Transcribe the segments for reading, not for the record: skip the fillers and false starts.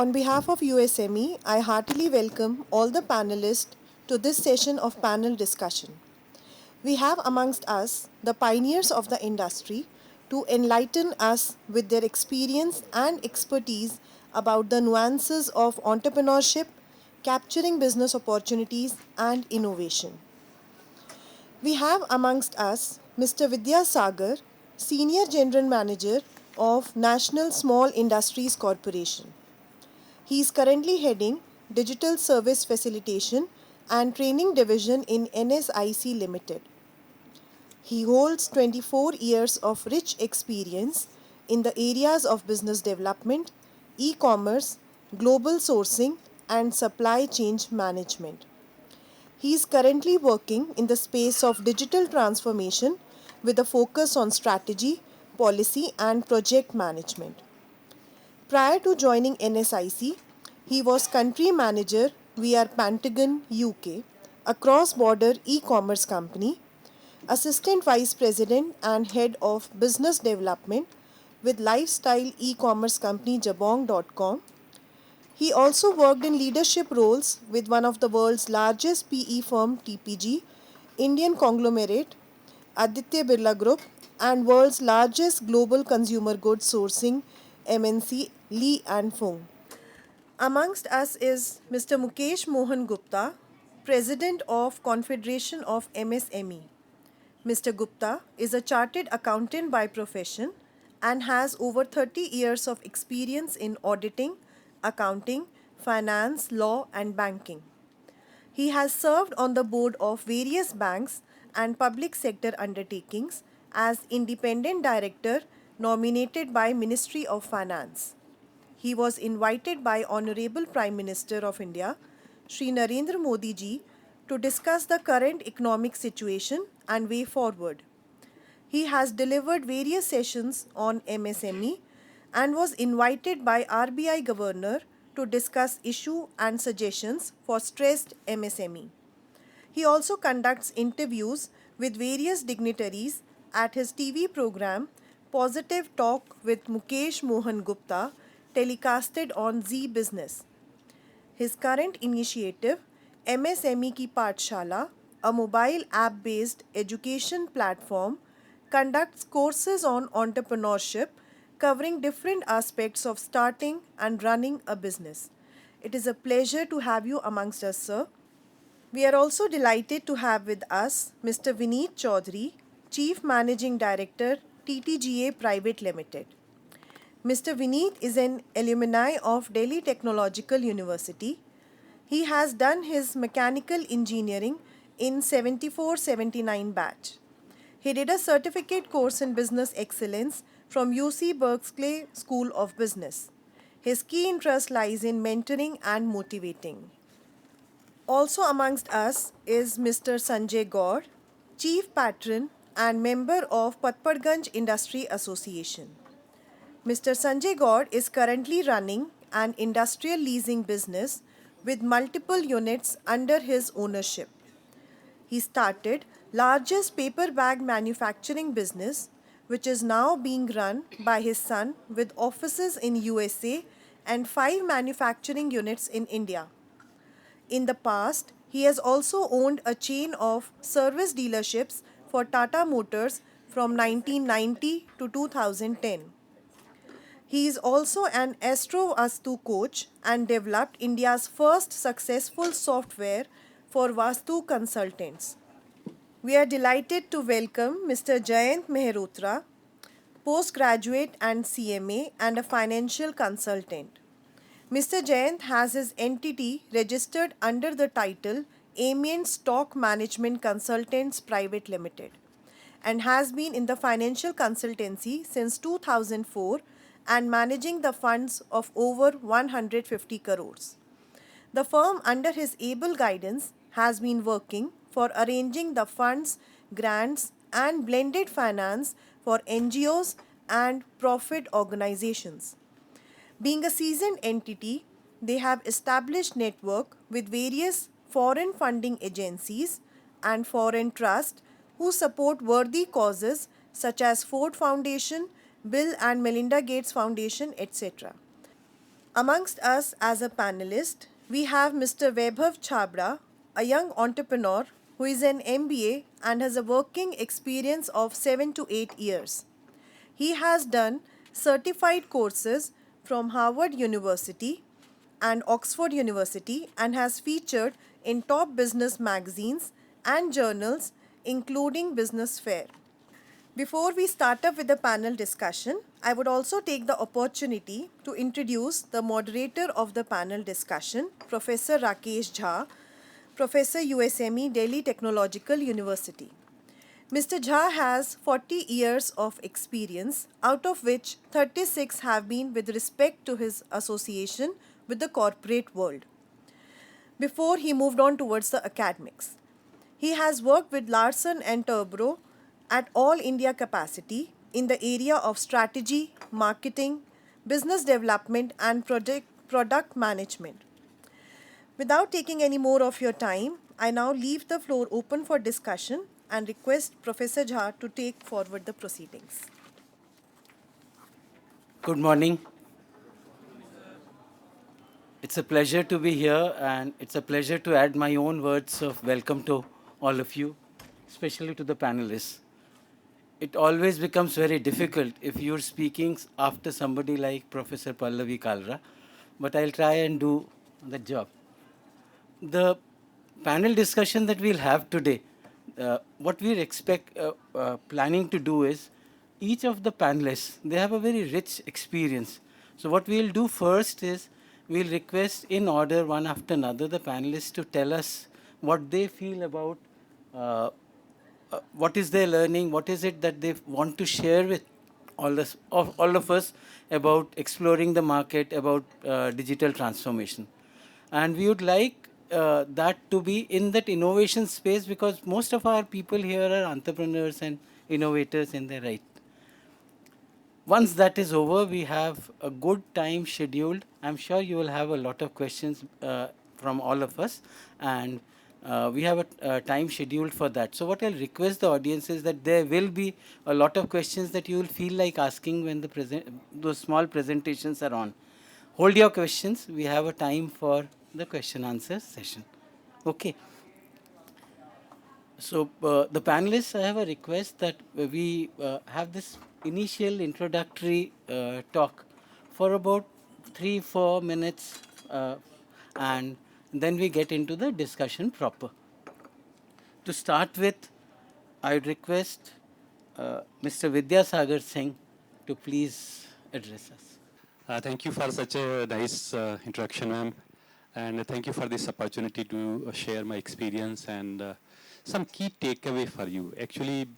On behalf of USME, I heartily welcome all the panelists to this session of panel discussion. We have amongst us the pioneers of the industry to enlighten us with their experience and expertise about the nuances of entrepreneurship, capturing business opportunities, and innovation. We have amongst us Mr. Vidya Sagar, Senior General Manager of National Small Industries Corporation. He is currently heading Digital Service Facilitation and Training Division in NSIC Limited. He holds 24 years of rich experience in the areas of business development, e commerce, global sourcing, and supply chain management. He is currently working in the space of digital transformation with a focus on strategy, policy, and project management. Prior to joining NSIC, he was country manager via Pentagon UK, a cross border e commerce company, assistant vice president and head of business development with lifestyle e commerce company Jabong.com. He also worked in leadership roles with one of the world's largest PE firm TPG, Indian conglomerate Aditya Birla Group, and world's largest global consumer goods sourcing MNC Lee and Fung. Amongst us is Mr. Mukesh Mohan Gupta, President of Confederation of MSME. Mr. Gupta is a chartered accountant by profession and has over 30 years of experience in auditing, accounting, finance, law, and banking. He has served on the board of various banks and public sector undertakings as independent director nominated by Ministry of Finance. He was invited by Honorable Prime Minister of India, Shri Narendra Modi ji, to discuss the current economic situation and way forward. He has delivered various sessions on MSME and was invited by RBI Governor to discuss issue and suggestions for stressed MSME. He also conducts interviews with various dignitaries at his TV program Positive Talk with Mukesh Mohan Gupta, telecasted on Zee Business. His current initiative, MSME Ki Pathshala, a mobile app based education platform, conducts courses on entrepreneurship covering different aspects of starting and running a business. It is a pleasure to have you amongst us, sir. We are also delighted to have with us Mr. Vineet Chaudhary, Chief Managing Director, TTGA Private Limited. Mr. Vineet is an alumni of Delhi Technological University. He has done his mechanical engineering in 74-79 batch. He did a certificate course in business excellence from UC Berkeley School of Business. His key interest lies in mentoring and motivating. Also amongst us is Mr. Sanjay Gaur, Chief Patron and member of Patparganj Industry Association. Mr. Sanjay Gaur is currently running an industrial leasing business with multiple units under his ownership. He started largest paper bag manufacturing business which is now being run by his son with offices in USA and 5 manufacturing units in India. In the past, he has also owned a chain of service dealerships for Tata Motors from 1990 to 2010. He is also an Astro Vastu coach and developed India's first successful software for Vastu consultants. We are delighted to welcome Mr. Jayant Mehrotra, postgraduate and CMA and a financial consultant. Mr. Jayant has his entity registered under the title Amient Stock Management Consultants Private Limited and has been in the financial consultancy since 2004 and managing the funds of over 150 crores. The firm under his able guidance has been working for arranging the funds, grants and blended finance for NGOs and profit organizations. Being a seasoned entity, they have established network with various foreign funding agencies and foreign trusts who support worthy causes such as Ford Foundation, Bill and Melinda Gates Foundation, etc. Amongst us as a panelist, we have Mr. Vaibhav Chabra, a young entrepreneur who is an MBA and has a working experience of 7 to 8 years. He has done certified courses from Harvard University and Oxford University and has featured in top business magazines and journals, including Business Fair. Before we start up with the panel discussion, I would also take the opportunity to introduce the moderator of the panel discussion, Professor Rakesh Jha, Professor USME, Delhi Technological University. Mr. Jha has 40 years of experience, out of which 36 have been with respect to his association with the corporate world before he moved on towards the academics. He has worked with Larsen and Toubro at all India capacity in the area of strategy, marketing, business development, and product management. Without taking any more of your time, I now leave the floor open for discussion and request Professor Jha to take forward the proceedings. Good morning. It's a pleasure to be here, and it's a pleasure to add my own words of welcome to all of you, especially to the panelists. It always becomes very difficult if you're speaking after somebody like Professor Pallavi Kalra, but I'll try and do the job. The panel discussion that we'll have today, what we're planning to do is, each of the panelists, they have a very rich experience. So what we'll do first is, we'll request in order, one after another, the panelists to tell us what they feel about what is their learning, what is it that they want to share with all of us about exploring the market, about digital transformation. And we would like that to be in that innovation space, because most of our people here are entrepreneurs and innovators in their right. Once that is over, we have a good time scheduled. I'm sure you will have a lot of questions from all of us, and we have a time scheduled for that. So what I'll request the audience is that there will be a lot of questions that you will feel like asking when those small presentations are on. Hold your questions. We have a time for the question answer session. Okay. So the panelists, I have a request that we have this initial introductory talk for about 3-4 minutes, and then we get into the discussion proper. To start with, I would request Mr. Vidyasagar Singh to please address us. Thank you for such a nice introduction, ma'am. And thank you for this opportunity to share my experience and some key takeaway for you. Actually,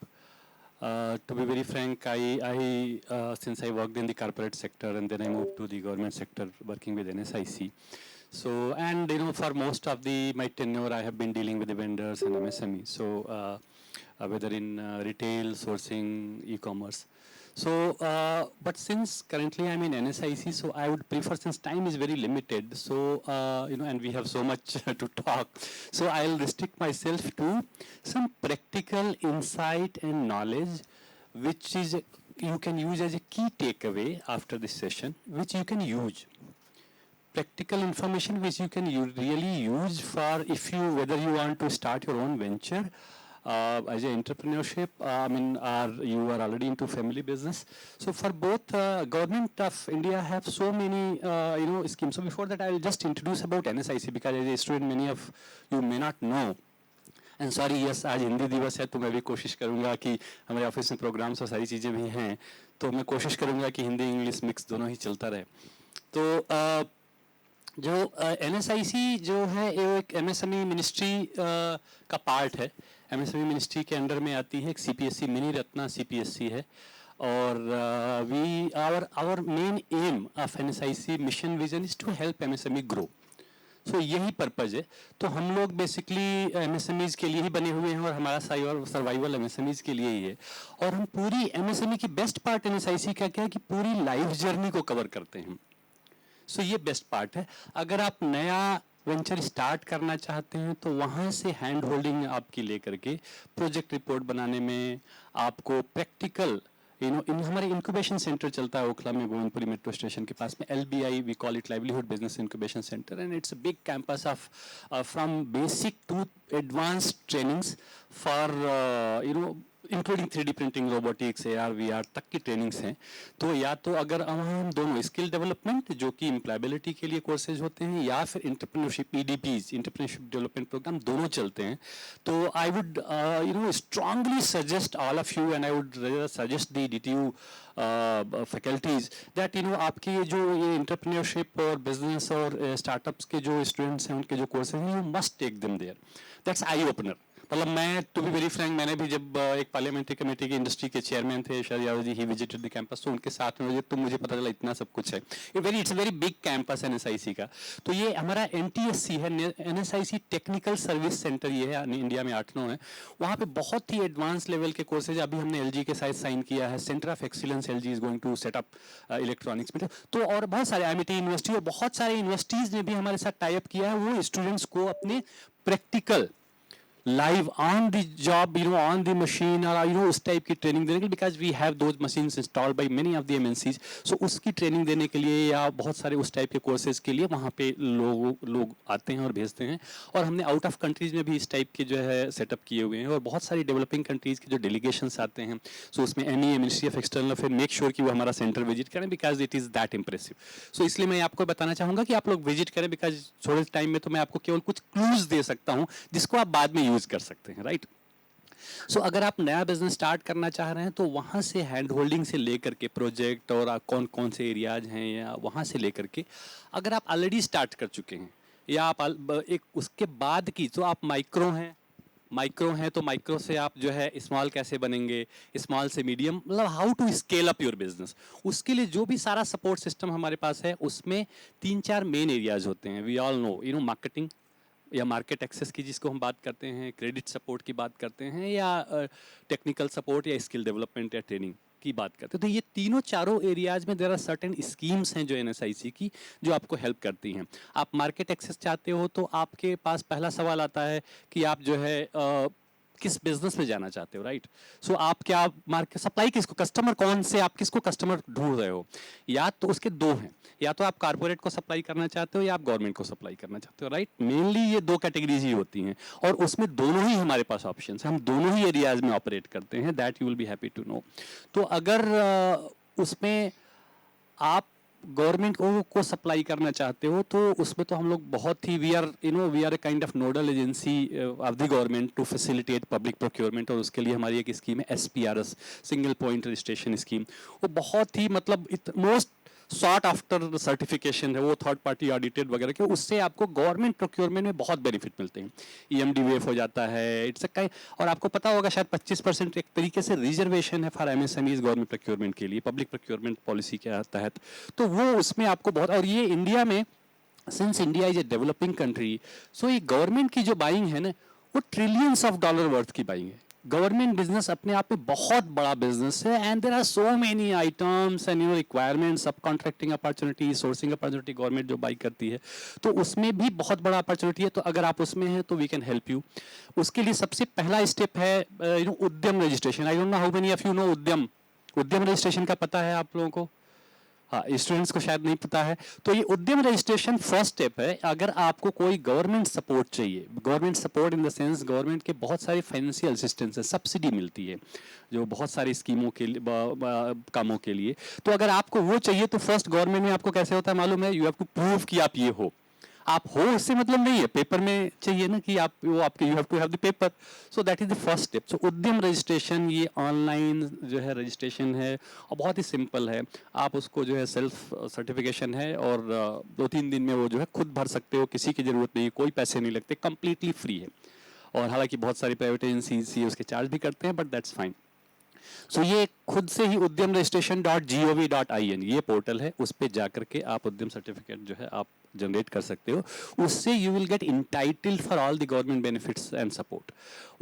to be very frank, since I worked in the corporate sector and then I moved to the government sector working with NSIC. So, and for most of my tenure, I have been dealing with the vendors and MSME. So, whether in retail, sourcing, e-commerce. So, but since currently I'm in NSIC, so I would prefer, since time is very limited, so, and we have so much to talk, so I'll restrict myself to some practical insight and knowledge, which is you can use as a key takeaway after this session, which you can use. Practical information which you can really use for whether you want to start your own venture, as an entrepreneurship, or you are already into family business. So for both, government of India have so many, schemes. So before that, I will just introduce about NSIC, because as a student, many of you may not know. And sorry yes, आज हिंदी दिवस है, तो मैं भी कोशिश करूंगा कि हमारे ऑफिस में प्रोग्राम्स और सारी चीज़ें भी हैं, तो मैं कोशिश करूंगा कि हिंदी इंग्लिश मिक्स दोनों ही चलता रहे. तो जो NSIC जो है, एक MSME मिनिस्ट्री का पार्ट है. MSME मिनिस्ट्री के अंडर में आती है. एक CPSC मिनी रत्ना CPSC है. और our main aim of NSIC mission vision is to help MSME grow. So यही पर्पज है. तो हम लोग बेसिकली MSMEs के लिए ही बने हुए हैं, और हमारा सर्वाइवल MSMEs के लिए ही है. और हम पूरी MSME की बेस्ट पार्ट NSIC का क्या है कि पूरी लाइफ जर्नी को कवर करते हैं. सो ये बेस्ट पार्ट है. अगर आप नया वेंचर स्टार्ट करना चाहते हैं, तो वहाँ से हैंड होल्डिंग आपकी लेकर के प्रोजेक्ट रिपोर्ट बनाने में, आपको प्रैक्टिकल इन हमारे इंक्यूबेशन सेंटर चलता है ओखला में, गोविंदपुरी मेट्रो स्टेशन के पास में, LBI we call it, livelihood business incubation centre, and it's a big campus of from basic to advanced trainings for including 3D printing, robotics, AR VR तक की trainings हैं। तो या तो अगर हम दोनों स्किल डेवलपमेंट जो कि एम्प्लॉयबिलिटी के लिए कोर्सेज होते हैं, या फिर entrepreneurship EDPs, entrepreneurship development programme, दोनों चलते हैं। तो I would strongly suggest all of you, and I would suggest the DTU faculties that आपके जो ये इंटरप्रेन्योरशिप और बिजनेस और स्टार्टअप्स के जो स्टूडेंट्स हैं, उनके जो कोर्सेज हैं, you must take them there. That's eye opener. मतलब मैं टू बी वेरी फ्रैंक, मैंने भी जब एक पार्लियामेंट्री कमेटी के इंडस्ट्री के चेयरमैन थे Sharad Yadav ji, he visited the campus, तो उनके साथ में तो मुझे पता चला इतना सब कुछ है। It's a very big campus NSIC का। तो ये हमारा NTSC है, NSIC टेक्निकल सर्विस सेंटर, ये है इंडिया में 8-9 है। वहाँ पे बहुत ही एडवांस लेवल के कोर्सेज, अभी हमने LG के साथ साइन किया है, centre of excellence LG is going to set up electronics में। तो और बहुत सारे MIT यूनिवर्सिटी और बहुत सारे यूनिवर्सिटीज ने भी हमारे साथ टाई अप किया है, वो स्टूडेंट्स को अपने practical live on the job, on the machine, or उस टाइप की ट्रेनिंग देने के लिए, because we have those machines installed by many of the MNCs। So उसकी ट्रेनिंग देने के लिए या बहुत सारे उस टाइप के कोर्सेज के लिए वहाँ पे लोग आते हैं और भेजते हैं। और हमने आउट ऑफ कंट्रीज में भी इस टाइप के जो है सेटअप किए हुए हैं, और बहुत सारी डेवलपिंग कंट्रीज के जो डेलीगेशंस आते हैं, सो उसमें ME ministry of external affair make sure कि वो हमारा सेंटर विजिट करें, because it is that impressive. So इसलिए मैं आपको बताना चाहूँगा कि आप लोग विजिट करें, बिकॉज थोड़े टाइम में तो मैं आपको केवल कुछ क्लूज दे सकता हूँ जिसको आप बाद में यूज कर सकते हैं, राइट। सो अगर आप नया बिजनेस स्टार्ट करना चाह रहे हैं, तो वहाँ से हैंड होल्डिंग से लेकर के प्रोजेक्ट और कौन कौन से एरियाज हैं, या वहाँ से लेकर के, अगर आप ऑलरेडी स्टार्ट कर चुके हैं या आप एक उसके बाद की, तो आप माइक्रो हैं तो माइक्रो से आप जो है स्मॉल कैसे बनेंगे, स्मॉल से मीडियम, मतलब how to scale up your business, उसके लिए जो भी सारा सपोर्ट सिस्टम हमारे पास है, उसमें 3-4 मेन एरियाज होते हैं। वी ऑल नो मार्केटिंग या मार्केट एक्सेस की जिसको हम बात करते हैं, क्रेडिट सपोर्ट की बात करते हैं, या टेक्निकल सपोर्ट या स्किल डेवलपमेंट या ट्रेनिंग की बात करते हैं। तो ये तीनों चारों एरियाज में देयर आर सर्टेन स्कीम्स हैं जो NSIC की, जो आपको हेल्प करती हैं। आप मार्केट एक्सेस चाहते हो तो आपके पास पहला सवाल आता है कि आप जो है किस बिजनेस में जाना चाहते हो, राइट। सो आप क्या मार्केट सप्लाई किसको, कस्टमर कौन से, आप किसको कस्टमर ढूंढ रहे हो। या तो उसके दो हैं, या तो आप कारपोरेट को सप्लाई करना चाहते हो या आप गवर्नमेंट को सप्लाई करना चाहते हो, राइट। मेनली ये 2 कैटेगरीज ही होती हैं, और उसमें दोनों ही हमारे पास ऑप्शन है, हम दोनों ही एरियाज में ऑपरेट करते हैं, that you will be happy to know. तो अगर उसमें आप गवर्नमेंट को सप्लाई करना चाहते हो, तो उसमें तो हम लोग बहुत ही we are a kind of nodal agency of the government to facilitate public procurement. और उसके लिए हमारी एक स्कीम है SPRS, single point registration scheme. वो बहुत ही मतलब मोस्ट सॉर्ट आफ्टर सर्टिफिकेशन है, वो थर्ड पार्टी ऑडिटेड वगैरह के, उससे आपको गवर्नमेंट प्रोक्योरमेंट में बहुत बेनिफिट मिलते हैं। EMD वेव हो जाता है, इट्स अ और आपको पता होगा शायद 25% एक तरीके से रिजर्वेशन है फॉर MSMEs गवर्नमेंट प्रोक्योरमेंट के लिए, पब्लिक प्रोक्योरमेंट पॉलिसी के तहत। तो वो उसमें आपको बहुत, और ये इंडिया में, since India is a developing country, so ये गवर्नमेंट की जो बाइंग है ना, वो ट्रिलियंस ऑफ डॉलर वर्थ की बाइंग है। गवर्नमेंट बिजनेस अपने आप में बहुत बड़ा बिजनेस है, and there are so many items and requirements, subcontracting opportunity, sourcing opportunity government जो बाई करती है, तो उसमें भी बहुत बड़ा अपॉर्चुनिटी है। तो अगर आप उसमें हैं तो वी कैन हेल्प यू। उसके लिए सबसे पहला स्टेप है उद्यम registration. I don't know how many of you know उद्यम रजिस्ट्रेशन का पता है आप लोगों को? हाँ, स्टूडेंट्स को शायद नहीं पता है। तो ये उद्यम रजिस्ट्रेशन फर्स्ट स्टेप है। अगर आपको कोई गवर्नमेंट सपोर्ट चाहिए, government support in the sense government के बहुत सारे फाइनेंशियल असिस्टेंस है, सब्सिडी मिलती है जो बहुत सारी स्कीमों के लिए, कामों के लिए। तो अगर आपको वो चाहिए तो फर्स्ट गवर्नमेंट में आपको कैसे होता है मालूम है, यू हैव टू प्रूव कि आप ये हो। आप हो इससे मतलब नहीं है, पेपर में चाहिए ना कि आप वो आपके, you have to have the paper. So that is the first step. So Udyam registration ये ऑनलाइन जो है रजिस्ट्रेशन है, और बहुत ही सिंपल है। आप उसको जो है सेल्फ सर्टिफिकेशन है, और 2-3 दिन में वो जो है खुद भर सकते हो, किसी की जरूरत नहीं, कोई पैसे नहीं लगते, कंप्लीटली फ्री है। और हालांकि बहुत सारी प्राइवेट एजेंसी उसके चार्ज भी करते हैं, बट दैट्स फाइन। सो ये खुद से ही उद्यम रजिस्ट्रेशन .gov.in ये पोर्टल है, उस पर जाकर के आप उद्यम सर्टिफिकेट जो है आप जनरेट कर सकते हो, उससे you will get entitled for all the government benefits and support.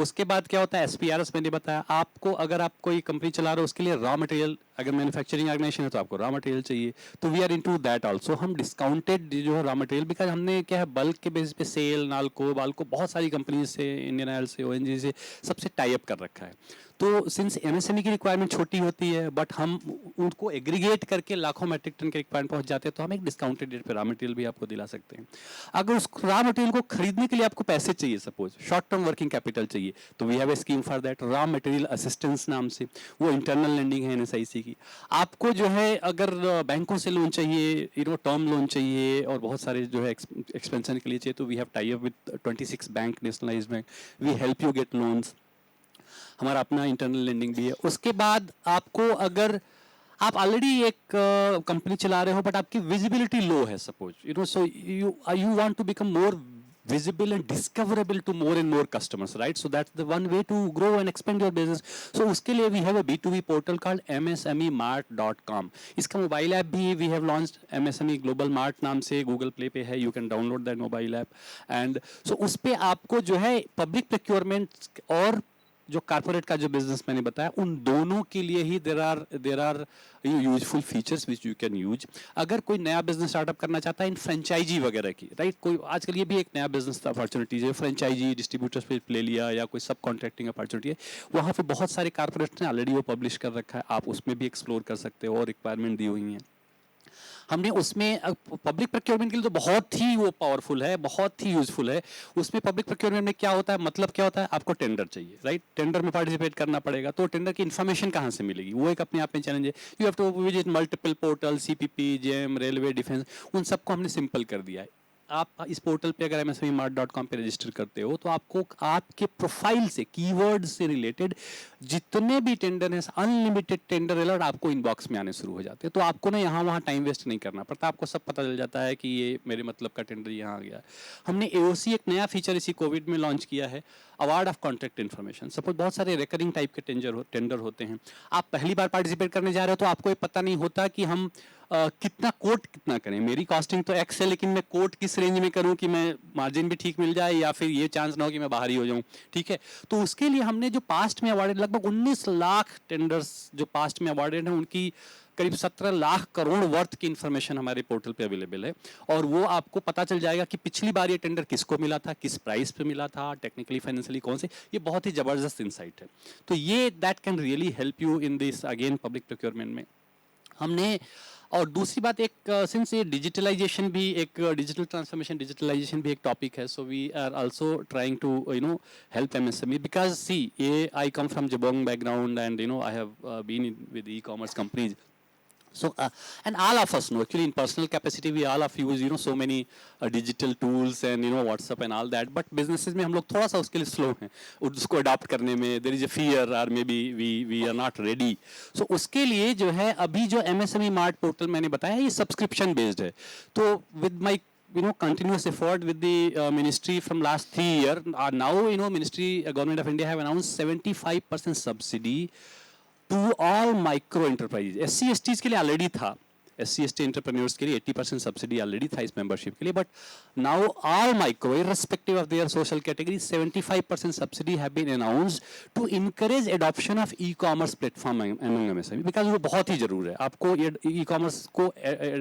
उसके बाद क्या होता है, एसपीआरएस मैंने बताया आपको, अगर आप कोई कंपनी चला रहे हो उसके लिए रॉ मटेरियल, अगर मैन्युफैक्चरिंग ऑर्गेनाइजेशन है तो आपको रॉ मटेरियल चाहिए, तो we are into that also. हम डिस्काउंटेड जो है रॉ मटेरियल, बिकॉज हमने क्या है बल्क के बेसिस पे सेल, नालको, बाल्को, बहुत सारी कंपनीज से, इंडियन ऑयल से, ओएनजीसी से, सबसे टाई अप कर रखा है। तो सिंस एमएसएमई की रिक्वायरमेंट छोटी होती है, बट हम उनको एग्रीगेट करके लाखों मैट्रिक टन के रिक्वायरमेंट पहुंच जाते हैं, तो हम एक डिस्काउंटेड रेट पे रॉ मटेरियल भी आपको दिला सकते हैं। अगर उस रॉ मटेरियल को खरीदने के लिए आपको पैसे चाहिए, suppose short term working capital चाहिए, तो we have a scheme for that, raw material assistance नाम से, वो इंटरनल लेंडिंग है एनएसआईसी की। आपको जो है अगर बैंकों से लोन चाहिए, टर्म लोन चाहिए और बहुत सारे जो है एक्सपेंशन के लिए चाहिए, तो we have tie up with 26 bank, nationalised bank, we help you get loans, हमारा अपना इंटरनल लेंडिंग भी है। उसके बाद आपको अगर आप ऑलरेडी एक कंपनी चला रहे हो बट आपकी विजिबिलिटी लो है, suppose so you want to become more visible and discoverable to more and more customers, right? So that's the one way to grow and expand your business. So उसके लिए we have a B2B portal called msmemart.com. इसका mobile app भी we have launched, MSME Global Mart नाम से, Google play पे है, you can download that mobile app. And so उस पे आपको जो है पब्लिक प्रोक्योरमेंट और जो कारपोरेट का जो बिजनेस मैंने बताया, उन दोनों के लिए ही there are useful features which you can use. अगर कोई नया बिजनेस स्टार्टअप करना चाहता है इन फ्रेंचाइजी वगैरह की, राइट, कोई आजकल ये भी एक नया बिजनेस अपॉर्चुनिटीज है, फ्रेंचाइजी डिस्ट्रीब्यूटर्स पे ले लिया या कोई सब कॉन्ट्रैक्टिंग अपॉर्चुनिटी है, वहाँ पे बहुत सारे कारपोरेट्स ने ऑलरेडी वो पब्लिश कर रखा है, आप उसमें भी एक्सप्लोर कर सकते हो और रिक्वायरमेंट दी हुई हैं। हमने उसमें पब्लिक प्रोक्योरमेंट के लिए तो बहुत ही वो पावरफुल है, बहुत ही यूजफुल है। उसमें पब्लिक प्रोक्योरमेंट में क्या होता है, मतलब क्या होता है, आपको टेंडर चाहिए, राइट, टेंडर में पार्टिसिपेट करना पड़ेगा, तो टेंडर की इन्फॉर्मेशन कहाँ से मिलेगी, वो एक अपने आप में चैलेंज है। You have to visit multiple portal, CPP, GeM, railway, defence, उन सबको हमने सिंपल कर दिया है। आप इस पोर्टल पे अगर msmemart.com पे रजिस्टर करते हो तो आपको आपके प्रोफाइल से, कीवर्ड से रिलेटेड जितने भी टेंडर हैं, अनलिमिटेड टेंडर अलर्ट आपको इनबॉक्स में आने शुरू हो जाते हैं। तो आपको ना यहाँ वहाँ टाइम वेस्ट नहीं करना पड़ता, आपको सब पता चल जाता है कि ये मेरे मतलब का टेंडर यहाँ आ गया है। हमने AOC एक नया फीचर इसी कोविड में लॉन्च किया है, award of contract information. Suppose बहुत सारे रिकरिंग टाइप के टेंडर होते हैं, आप पहली बार पार्टिसिपेट करने जा रहे हो तो आपको ये पता नहीं होता कि हम कितना कोट कितना करें। मेरी कॉस्टिंग तो एक्स है, लेकिन मैं कोट किस रेंज में करूं कि मैं मार्जिन भी ठीक मिल जाए या फिर ये चांस ना हो कि मैं बाहर ही हो जाऊं, ठीक है। तो उसके लिए हमने जो पास्ट में अवार्डेड लगभग 19 लाख टेंडर्स जो पास्ट में अवार्डेड हैं, उनकी करीब 17 लाख करोड़ वर्थ की इंफॉर्मेशन हमारे पोर्टल पे अवेलेबल है। और वो आपको पता चल जाएगा कि पिछली बार ये टेंडर किसको मिला था, किस प्राइस पे मिला था, टेक्निकली फाइनेंशियली कौन से। ये बहुत ही जबरदस्त इंसाइट है। तो ये that can really help you in this again public procurement में। हमने और दूसरी बात, एक सिंस ये डिजिटलाइजेशन भी एक डिजिटल ट्रांसफॉर्मेशन, डिजिटलाइजेशन भी एक टॉपिक है, so we are also trying to help MSME, because see ये I come from Jabong background and I have been with e-commerce companies. So and all of us know, actually in personal capacity we all of use so many digital tools and WhatsApp and all that, but businesses में हम लोग थोड़ा सा उसके लिए slow हैं, उसको adopt करने में there is a fear or maybe we are not ready. So उसके लिए जो है अभी जो MSME Mart portal मैंने बताया ये subscription based है. तो with my continuous effort with the ministry from last 3 years, now ministry government of India have announced 75% subsidy to all micro enterprises. SC/STs के लिए ऑलरेडी था, SC/ST एंटरप्रेन्योर्स के लिए 80% सब्सिडी ऑलरेडी था इस मेंबरशिप के लिए, but now all micro irrespective of their social category 75% subsidy have been announced to encourage adoption of e-commerce platform among MSME, because वो बहुत ही जरूर है। आपको ई-कॉमर्स को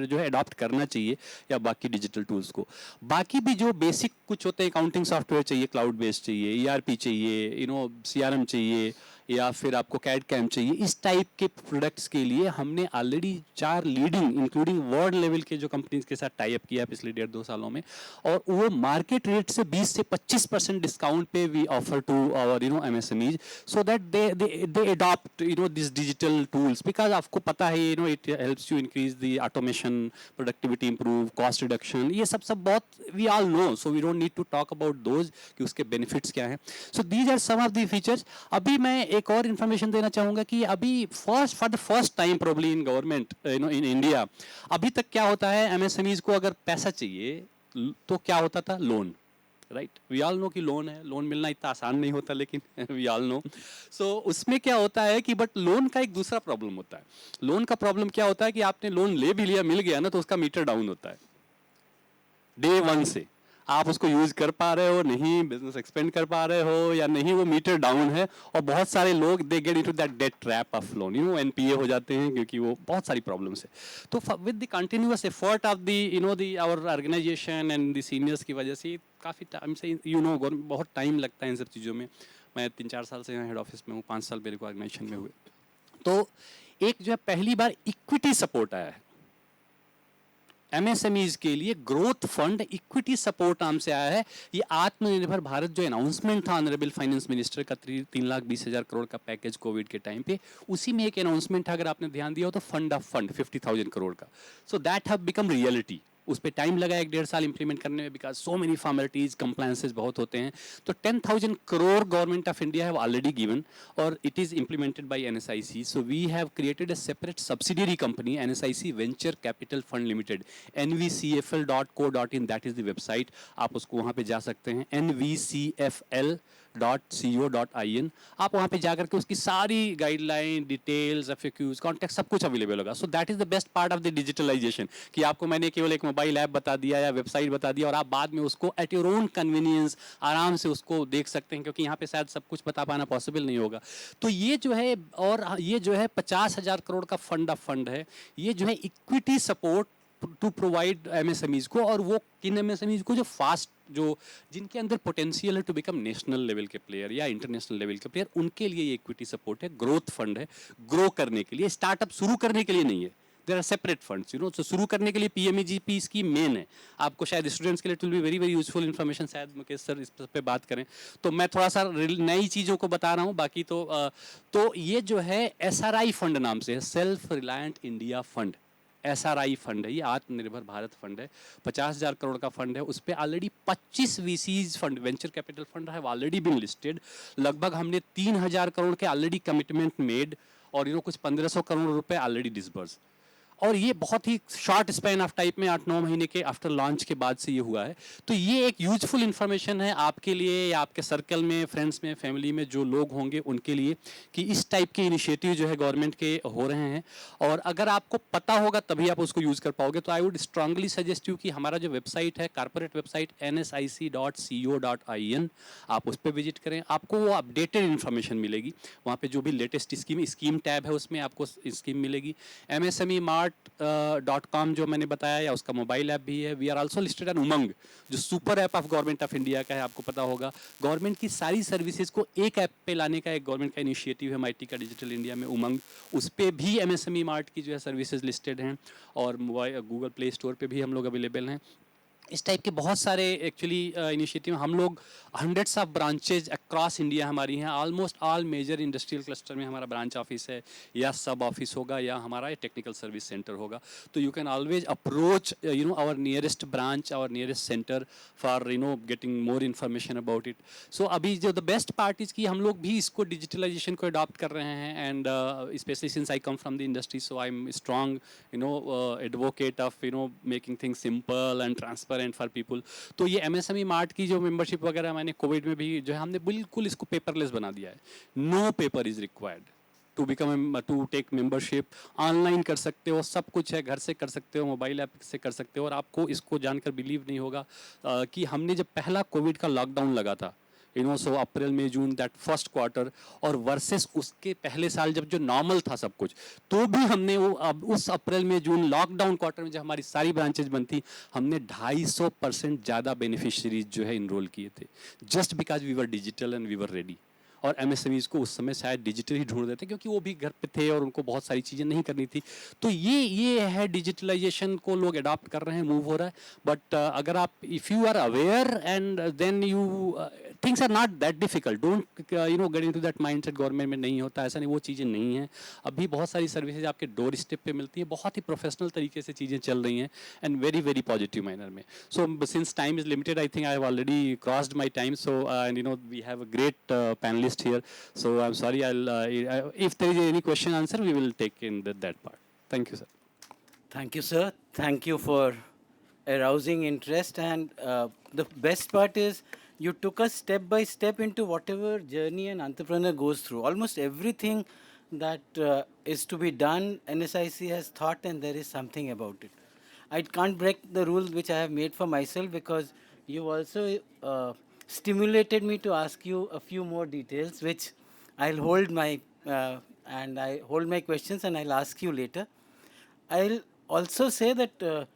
जो है अडॉप्ट करना चाहिए या बाकी डिजिटल टूल्स को। बाकी भी जो बेसिक कुछ होते हैं, अकाउंटिंग सॉफ्टवेयर चाहिए, क्लाउड बेस्ड चाहिए, ERP चाहिए, CRM चाहिए, या फिर आपको कैड कैम चाहिए, इस टाइप के प्रोडक्ट्स के लिए हमने already 4 leading including world level के जो कंपनीज के साथ टाई अप किया पिछले 1.5-2 सालों में, और वो मार्केट रेट से 20 से 25% डिस्काउंट पे we offer to our MSMEs so that they adopt this digital tools, because आपको पता है it helps you increase the automation, productivity improve, cost reduction, ये सब बहुत we all know, so we don't need to talk about those कि उसके benefits क्या हैं। So these are some of the features. अभी मैं एक और इन्फॉर्मेशन देना चाहूंगा कि अभी for the first time probably in government in India, अभी तक क्या होता है, MSMEs को अगर पैसा चाहिए तो क्या होता था, loan, right. We all know कि लोन है, लोन मिलना इतना आसान नहीं होता, लेकिन वी ऑल नो। सो उसमें क्या होता है कि बट लोन का एक दूसरा प्रॉब्लम होता है। लोन का प्रॉब्लम क्या होता है कि आपने लोन ले भी लिया, मिल गया ना, तो उसका मीटर डाउन होता है, डे वन से आप उसको यूज कर पा रहे हो नहीं, बिजनेस एक्सपेंड कर पा रहे हो या नहीं, वो मीटर डाउन है। और बहुत सारे लोग they get into that debt trap of loan, you know, NPA हो जाते हैं क्योंकि वो बहुत सारी प्रॉब्लम्स है। तो with the continuous effort of the you know the our organisation and the seniors की वजह से काफ़ी टाइम से यू नो बहुत टाइम लगता है इन सब चीज़ों में। मैं 3-4 साल से यहाँ हेड ऑफिस में हूँ, 5 साल मेरे को ऑर्गेनाइजेशन में हुए। तो एक जो है पहली बार इक्विटी सपोर्ट आया है एमएसएमईज के लिए, ग्रोथ फंड इक्विटी सपोर्ट नाम से आया है। ये आत्मनिर्भर भारत जो अनाउंसमेंट था ऑनरेबल फाइनेंस मिनिस्टर का 3,20,000 करोड़ का पैकेज कोविड के टाइम पे, उसी में एक अनाउंसमेंट था, अगर आपने ध्यान दिया हो तो, फंड ऑफ फंड 50,000 करोड़ का। So that have become reality. उस पर टाइम लगा 1-1.5 साल इंप्लीमेंट करने में, because so many formalities compliances बहुत होते हैं। तो 10,000 crore government of India have already given और it is implemented by NSIC. So we have created a separate subsidiary company, NSIC venture capital fund limited, nvcfl.co.in, that is the website. आप उसको वहाँ पे जा सकते हैं, nvcfl.co.in। आप वहाँ पे जाकर के उसकी सारी गाइडलाइन, डिटेल्स, एफएक्यूज, कॉन्टेक्ट सब कुछ अवेलेबल होगा। सो that is the best part of the digitalisation, कि आपको मैंने केवल एक मोबाइल ऐप बता दिया या वेबसाइट बता दिया और आप बाद में उसको एट योर ओन कन्वीनियंस आराम से उसको देख सकते हैं, क्योंकि यहाँ पे शायद सब कुछ बता पाना पॉसिबल नहीं होगा। तो ये जो है, और ये जो है 50,000 करोड़ का फंड ऑफ फंड है, ये जो है equity support to provide MSMEs को। और वो किन एमएसएमईज को, जो फास्ट, जो जिनके अंदर पोटेंशियल है टू बिकम नेशनल लेवल के प्लेयर या इंटरनेशनल लेवल के प्लेयर, उनके लिए ये इक्विटी सपोर्ट है, ग्रोथ फंड है, ग्रो करने के लिए, स्टार्टअप शुरू करने के लिए नहीं है। There are separate funds, you know. तो शुरू करने के लिए पीएमईजीपी स्कीम मेन है। आपको शायद स्टूडेंट्स के लिए it will be very very useful information, शायद मुकेश सर इस पे बात करें। तो मैं थोड़ा सा नई चीज़ों को बता रहा हूँ, बाकी तो ये जो है एसआरआई फंड नाम से है, self reliant India fund. SRI fund है, ये आत्मनिर्भर भारत फंड है, 50,000 करोड़ का फंड है। उस पर already 25 VCs fund, venture capital fund है, ऑलरेडी बीन लिस्टेड। लगभग हमने 3,000 करोड़ के ऑलरेडी कमिटमेंट मेड और कुछ 1,500 करोड़ रुपए ऑलरेडी डिसबर्स। और ये बहुत ही शॉर्ट स्पैन ऑफ टाइप में 8-9 महीने के आफ्टर लॉन्च के बाद से ये हुआ है। तो ये एक यूजफुल इन्फॉर्मेशन है आपके लिए या आपके सर्कल में, फ्रेंड्स में, फैमिली में जो लोग होंगे उनके लिए, कि इस टाइप के इनिशिएटिव जो है गवर्नमेंट के हो रहे हैं। और अगर आपको पता होगा तभी आप उसको यूज़ कर पाओगे। तो I would strongly suggest you कि हमारा जो वेबसाइट है, कॉर्पोरेट वेबसाइट nsic.co.in, आप उस पर विजिट करें, आपको वो अपडेटेड इन्फॉर्मेशन मिलेगी। वहाँ पे जो भी लेटेस्ट स्कीम टैब है उसमें आपको स्कीम मिलेगी। MSME Mart.com जो मैंने बताया, या उसका मोबाइल ऐप भी है। We are also listed on Umang, जो super app of government of India का है, आपको पता होगा। गवर्नमेंट की सारी सर्विसेज को एक ऐप पे लाने का एक गवर्नमेंट का इनिशिएटिव है MIT का डिजिटल इंडिया में, उमंग। उस पर भी MSME मार्ट की जो है सर्विसेज लिस्टेड हैं, और मोबाइल गूगल प्ले स्टोर पे भी हम लोग अवेलेबल हैं। इस टाइप के बहुत सारे एक्चुअली इनिशिएटिव हम लोग, hundreds of branches across India हमारी हैं। Almost all major industrial cluster में हमारा ब्रांच ऑफिस है, या सब ऑफिस होगा, या हमारा टेक्निकल सर्विस सेंटर होगा। तो you can always approach our nearest branch, our nearest centre for getting more information about it. So अभी जो द बेस्ट पार्ट इज कि हम लोग भी इसको डिजिटलाइजेशन को अडॉप्ट कर रहे हैं, and specially since I come from the industry, so I am strong advocate of making things simple and transparent for people. तो ये MSME मार्ट की जो मेंबरशिप वगैरह मैंने कोविड में भी जो है, हमने बिल्कुल इसको पेपरलेस बना दिया है। No paper is required to take membership. Online कर सकते हो, सब कुछ है, घर से कर सकते हो, मोबाइल ऐप से कर सकते हो। और आपको इसको जानकर बिलीव नहीं होगा कि हमने जब पहला कोविड का लॉकडाउन लगा था, सो अप्रैल मई जून, दैट फर्स्ट क्वार्टर, और वर्सेस उसके पहले साल जब जो नॉर्मल था सब कुछ, तो भी हमने वो अब उस अप्रैल में जून लॉकडाउन क्वार्टर में जब हमारी सारी ब्रांचेज बंद थी, हमने 250% ज़्यादा बेनिफिशरीज जो है इनरोल किए थे, just because we were digital and we were ready. और MSMEs को उस समय शायद डिजिटल ही ढूंढ रहे थे, क्योंकि वो भी घर पे थे और उनको बहुत सारी चीज़ें नहीं करनी थी। तो ये है डिजिटलाइजेशन को लोग अडॉप्ट कर रहे हैं, मूव हो रहा है। बट अगर आप, if you are aware and then you, things are not that difficult, don't get into that mindset government में नहीं होता, ऐसा नहीं, वो चीज़ें नहीं हैं। अभी बहुत सारी सर्विसेज आपके डोर स्टेप पे मिलती है, बहुत ही प्रोफेशनल तरीके से चीज़ें चल रही हैं, and very very positive manner में। So since time is limited, I think I have already crossed my time, so and we have a great panelist here, so I'm sorry, if there is any question answer, we will take in that part. Thank you, sir. Thank you, sir. Thank you for arousing interest. And the best part is you took us step by step into whatever journey an entrepreneur goes through. Almost everything that is to be done, NSIC has thought, and there is something about it. I can't break the rules which I have made for myself, because you also stimulated me to ask you a few more details, which I'll hold my and I hold my questions and I'll ask you later. I'll also say that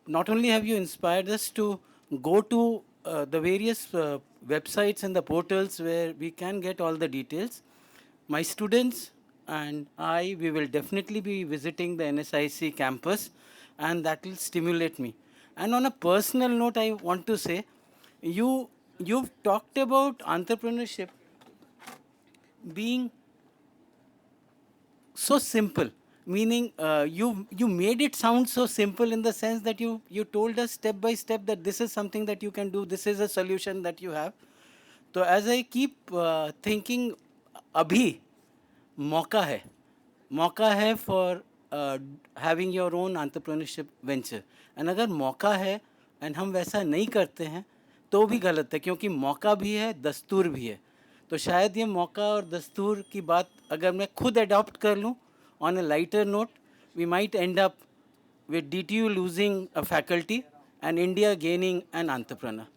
not only have you inspired us to go to the various websites and the portals where we can get all the details, my students and I, we will definitely be visiting the NSIC campus, and that will stimulate me. And on a personal note, I want to say, you've talked about entrepreneurship being so simple, meaning you made it sound so simple in the sense that you told us step by step that this is something that you can do, this is a solution that you have. So as I keep thinking, abhi मौका है for having your own entrepreneurship venture. And अगर मौका है and हम वैसा नहीं करते हैं तो भी गलत है, क्योंकि मौका भी है, दस्तूर भी है. तो शायद ये मौका और दस्तूर की बात अगर मैं खुद अडॉप्ट कर लूँ on a lighter note, we might end up with DTU losing a faculty and India gaining an entrepreneur.